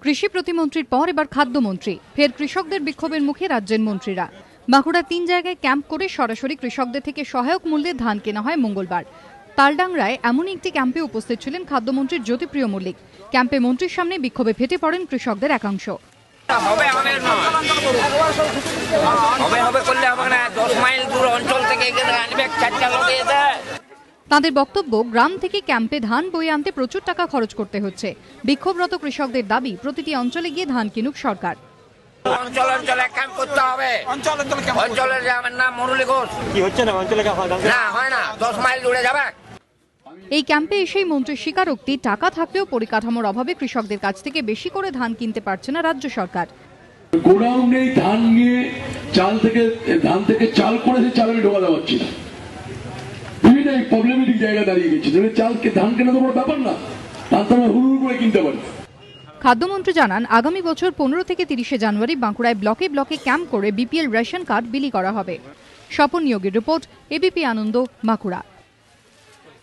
কৃষি প্রতিমন্ত্রীর পর এবার খাদ্যমন্ত্রী, ফের কৃষকদের বিক্ষোভের মুখে রাজ্যের মন্ত্রীরা। বাঁকুড়া 3 জায়গায় ক্যাম্প করে সরাসরি কৃষকদের থেকে সহায়ক মূল্যে ধান কেনা হয় মঙ্গলবার। তালডাংরায় এমন একটি ক্যাম্পে উপস্থিত ছিলেন খাদ্যমন্ত্রী জ্যোতিপ্রিয় মল্লিক। ক্যাম্পে মন্ত্রীর সামনে বিক্ষোভে ফেটে পড়েন কৃষকদের একাংশ। তাদের বক্তব্য, গ্রাম থেকে ক্যাম্পে ধান বয়ে আনতে প্রচুর টাকা খরচ করতে হচ্ছে। বিক্ষোভরত কৃষকদের দাবি, প্রতিটি অঞ্চলে গিয়ে ধান কিনুক সরকার। এই ক্যাম্পে এসেই মন্ত্রীর স্বীকারোক্তি, টাকা থাকলেও পরিকাঠামোর অভাবে কৃষকদের কাছ থেকে বেশি করে ধান কিনতে পারছে না রাজ্য সরকার। গোডাউনে ধান নিয়ে ধান থেকে চাল করে চালানে ঢোকাতে পারছি না। বিভিন্ন প্রবলেমেটিক জায়গা দাঁড়িয়ে গেছে। চালকে ধান কেনা তো বড় ব্যাপার না, ধান তো আমরা হুড় করে কিনতে পারি। খাদ্যমন্ত্রী জানান, আগামী বছর 15 থেকে 30 জানুয়ারি বাঁকুড়ায় ব্লকে ব্লকে ক্যাম্প করে বিপিএল রেশন কার্ড বিলি করা হবে। স্বপন নিয়োগের রিপোর্ট, এবিপি আনন্দ, বাঁকুড়া।